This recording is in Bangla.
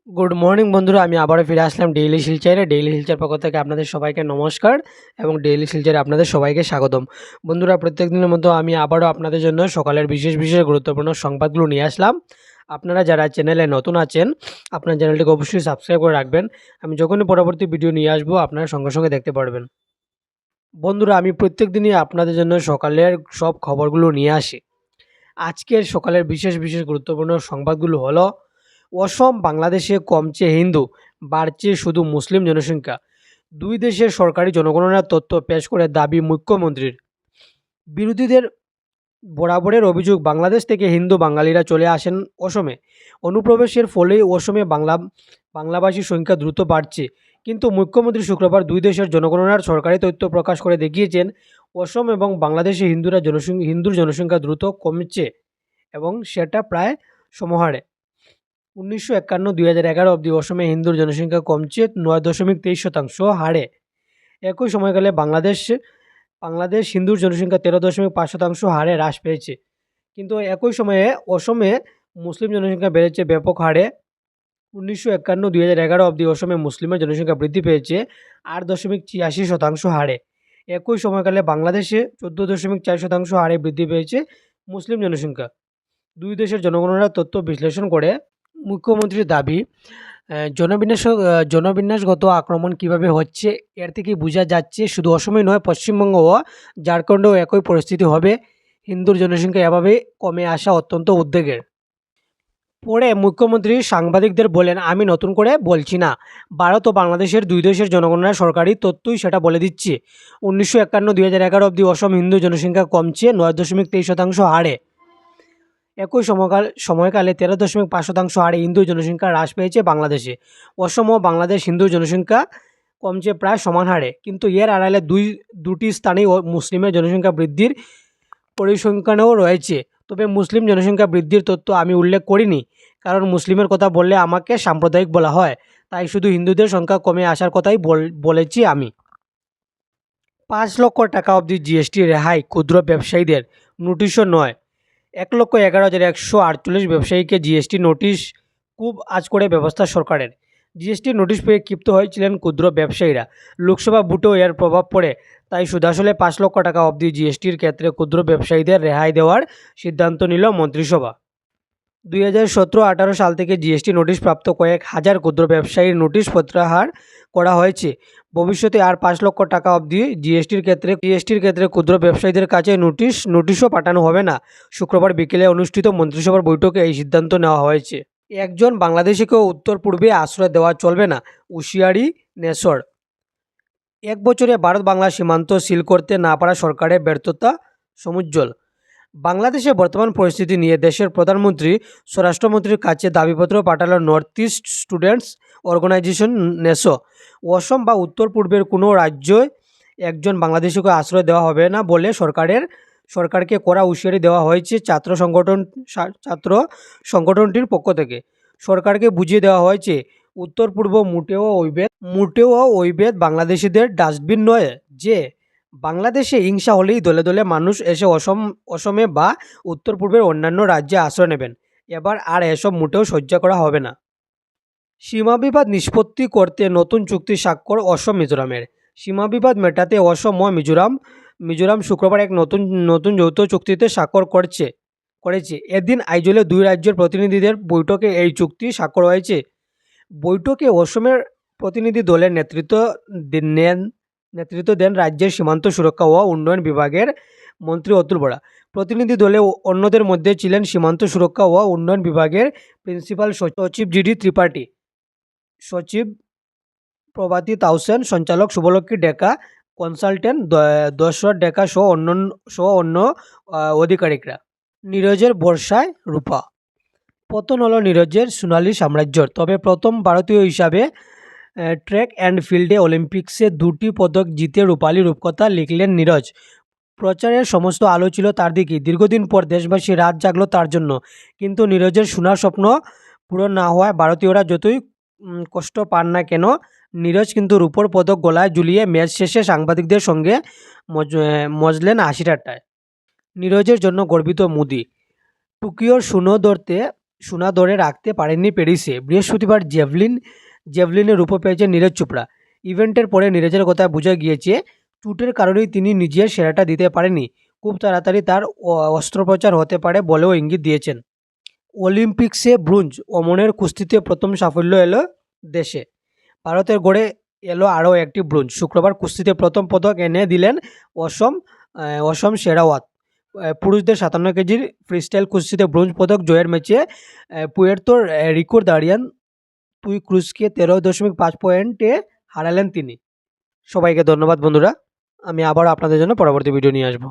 গুড মর্নিং বন্ধুরা, আমি আবারও ফিরে আসলাম ডেইলি শিলচরে। ডেইলি শিলচর পক্ষ থেকে আপনাদের সবাইকে নমস্কার এবং ডেইলি শিলচরে আপনাদের সবাইকে স্বাগতম। বন্ধুরা, প্রত্যেক দিনের মতো আমি আবারও আপনাদের জন্য সকালের বিশেষ বিশেষ গুরুত্বপূর্ণ সংবাদগুলো নিয়ে আসলাম। আপনারা যারা চ্যানেলে নতুন আছেন, আপনার চ্যানেলটিকে অবশ্যই সাবস্ক্রাইব করে রাখবেন। আমি যখনই পরবর্তী ভিডিও নিয়ে আসবো আপনারা সঙ্গে সঙ্গে দেখতে পারবেন। বন্ধুরা, আমি প্রত্যেক দিনই আপনাদের জন্য সকালের সব খবরগুলো নিয়ে আসি। আজকের সকালের বিশেষ বিশেষ গুরুত্বপূর্ণ সংবাদগুলো হলো: অসম বাংলাদেশে কমছে হিন্দু, বাড়ছে শুধু মুসলিম জনসংখ্যা। দুই দেশের সরকারি জনগণনার তথ্য পেশ করে দাবি মুখ্যমন্ত্রীর। বিরোধীদের বরাবরের অভিযোগ, বাংলাদেশ থেকে হিন্দু বাঙালিরা চলে আসেন অসমে। অনুপ্রবেশের ফলেই অসমে বাংলাভাষীর সংখ্যা দ্রুত বাড়ছে। কিন্তু মুখ্যমন্ত্রী শুক্রবার দুই দেশের জনগণনার সরকারি তথ্য প্রকাশ করে দেখিয়েছেন, অসম এবং বাংলাদেশে হিন্দুর জনসংখ্যা দ্রুত কমছে এবং সেটা প্রায় সমহারে। 1951-2011 অবধি অসমে হিন্দুর জনসংখ্যা কমছে 9.23% হারে। একই সময়কালে বাংলাদেশ হিন্দুর জনসংখ্যা 13.5% হারে হ্রাস পেয়েছে। কিন্তু একই সময়ে অসমে মুসলিম জনসংখ্যা বেড়েছে ব্যাপক হারে। 1951-2011 অবধি অসমে মুসলিমের জনসংখ্যা বৃদ্ধি পেয়েছে 8.86% হারে। একই সময়কালে বাংলাদেশে 14.4% হারে বৃদ্ধি পেয়েছে মুসলিম জনসংখ্যা। দুই দেশের জনগণনার তথ্য বিশ্লেষণ করে মুখ্যমন্ত্রীর দাবি, জনবিন্যাসগত আক্রমণ কিভাবে হচ্ছে এর থেকেই বোঝা যাচ্ছে, শুধু অসমই নয়, পশ্চিমবঙ্গ ও ঝাড়খণ্ডেও একই পরিস্থিতি হবে। হিন্দুর জনসংখ্যা এভাবে কমে আসা অত্যন্ত উদ্বেগের। পরে মুখ্যমন্ত্রী সাংবাদিকদের বলেন, আমি নতুন করে বলছি না, ভারত ও বাংলাদেশের দুই দেশের জনগণনার সরকারি তথ্যই সেটা বলে দিচ্ছে। 1951-2011 অবধি অসম হিন্দু জনসংখ্যা কমছে 9.23% হারে। একই সময়কালে 13.5% হারে হিন্দু জনসংখ্যা হ্রাস পেয়েছে বাংলাদেশে। অসম ও বাংলাদেশ হিন্দু জনসংখ্যা কমছে প্রায় সমান হারে, কিন্তু এর আড়ালে দুটি স্থানেই মুসলিমের জনসংখ্যা বৃদ্ধির পরিসংখ্যানও রয়েছে। তবে মুসলিম জনসংখ্যা বৃদ্ধির তথ্য আমি উল্লেখ করিনি, কারণ মুসলিমের কথা বললে আমাকে সাম্প্রদায়িক বলা হয়, তাই শুধু হিন্দুদের সংখ্যা কমে আসার কথাই বলেছি আমি। 5 লক্ষ টাকা অবধি জিএসটি রেহাই ক্ষুদ্র ব্যবসায়ীদের, নোটিশও নয়। 1,11,148 ব্যবসায়ীকে জিএসটি নোটিশ, খুব আজ করে ব্যবস্থা সরকারের। জিএসটি নোটিশ পেয়ে ক্ষিপ্ত হয়েছিলেন ক্ষুদ্র ব্যবসায়ীরা। লোকসভা ভোটেও এর প্রভাব পড়ে, তাই সুদাসলে 5 লক্ষ টাকা অবধি জিএসটির ক্ষেত্রে ক্ষুদ্র ব্যবসায়ীদের রেহাই দেওয়ার সিদ্ধান্ত নিল মন্ত্রিসভা। 2017-18 সাল থেকে জিএসটি নোটিশ প্রাপ্ত কয়েক হাজার ক্ষুদ্র ব্যবসায়ীর নোটিশ প্রত্যাহার করা হয়েছে। ভবিষ্যতে আর 5 লক্ষ টাকা অবধি জিএসটির ক্ষেত্রে ক্ষুদ্র ব্যবসায়ীদের কাছে নোটিশও পাঠানো হবে না। শুক্রবার বিকেলে অনুষ্ঠিত মন্ত্রিসভার বৈঠকে এই সিদ্ধান্ত নেওয়া হয়েছে। একজন বাংলাদেশিকেও উত্তর পূর্বে আশ্রয় দেওয়া চলবে না, হুঁশিয়ারি নেসর। 1 বছরে ভারত বাংলা সীমান্ত সিল করতে না পারা সরকারের ব্যর্থতা সমুজ্জ্বল। বাংলাদেশের বর্তমান পরিস্থিতি নিয়ে দেশের প্রধানমন্ত্রী স্বরাষ্ট্রমন্ত্রীর কাছে দাবিপত্র পাঠালো নর্থ ইস্ট স্টুডেন্টস অর্গানাইজেশন নেসো। অসম বা উত্তর পূর্বের কোনো রাজ্যে একজন বাংলাদেশিকে আশ্রয় দেওয়া হবে না বলে সরকারকে কড়া হুঁশিয়ারি দেওয়া হয়েছে ছাত্র সংগঠনটির পক্ষ থেকে। সরকারকে বুঝিয়ে দেওয়া হয়েছে, উত্তর পূর্ব মোটেও অবৈধ বাংলাদেশিদের ডাস্টবিন নয় যে বাংলাদেশে হিংসা হলেই দলে দলে মানুষ এসে অসমে বা উত্তর পূর্বের অন্যান্য রাজ্যে আশ্রয় নেবেন। এবার আর এসব মোটেও সহ্য করা হবে না। সীমা বিবাদ নিষ্পত্তি করতে নতুন চুক্তি স্বাক্ষর অসম মিজোরামের। সীমা বিবাদ মেটাতে অসম ও মিজোরাম শুক্রবার এক নতুন যৌথ চুক্তিতে স্বাক্ষর করেছে। এদিন আইজলে দুই রাজ্যের প্রতিনিধিদের বৈঠকে এই চুক্তি স্বাক্ষর হয়েছে। বৈঠকে অসমের প্রতিনিধি দলের নেতৃত্ব দেন রাজ্যের সীমান্ত সুরক্ষা ও উন্নয়ন বিভাগের মন্ত্রী অতুল বরা। প্রতিনিধি দলে অন্যদের মধ্যে ছিলেন সীমান্ত সুরক্ষা ও উন্নয়ন বিভাগের প্রিন্সিপাল সচিব জিডি ত্রিপাঠী, সচিব প্রভাতী তাউসেন, সঞ্চালক শুভলক্ষ্মী ডেকা, কনসালটেন্ট দশরথ ডেকা সহ অন্য আধিকারিকরা। নীরজের বর্ষায় রূপা। পতন হলো নীরজের সোনালী সাম্রাজ্যর। তবে প্রথম ভারতীয় হিসাবে ট্র্যাক অ্যান্ড ফিল্ডে অলিম্পিক্সে 2টি পদক জিতে রূপালী রূপকথা লিখলেন নীরজ। প্রচারের সমস্ত আলো ছিল তার দিকেই। দীর্ঘদিন পর দেশবাসী রাত জাগলো তার জন্য। কিন্তু নীরজের সোনার স্বপ্ন পূরণ না হওয়ায় ভারতীয়রা যতই কষ্ট পান না কেন, নীরজ কিন্তু রূপোর পদক গলায় ঝুলিয়ে ম্যাচ শেষে সাংবাদিকদের সঙ্গে মজলেন হাসি ঠাট্টায়। নীরজের জন্য গর্বিত মোদি। টোকিওর সুনো ধরতে সোনা ধরে রাখতে পারেননি প্যারিসে। বৃহস্পতিবার জ্যাভলিনে রূপো পেয়েছেন নীরজ চোপড়া। ইভেন্টের পরে নীরজের কথা বোঝা গিয়েছে চোটের কারণেই তিনি নিজের সেরাটা দিতে পারেননি। খুব তাড়াতাড়ি তার অস্ত্রোপচার হতে পারে বলেও ইঙ্গিত দিয়েছেন। অলিম্পিক্সে ব্রোঞ্জ, অমনের কুস্তিতে প্রথম সাফল্য এলো দেশে। ভারতের গড়ে এলো আরও একটি ব্রোঞ্জ। শুক্রবার কুস্তিতে প্রথম পদক এনে দিলেন অসম শেরাওয়াত। পুরুষদের 57 কেজির ফ্রিস্টাইল কুস্তিতে ব্রোঞ্জ পদক জয়ের ম্যাচে পুয়ের্তো রিকোর দাঁড়িয়ান তুই ক্রুজকে 13.5 পয়েন্টে হারালেন তিনি। সবাইকে ধন্যবাদ বন্ধুরা। আমি আবার আপনাদের জন্য পরবর্তী ভিডিও নিয়ে আসবো।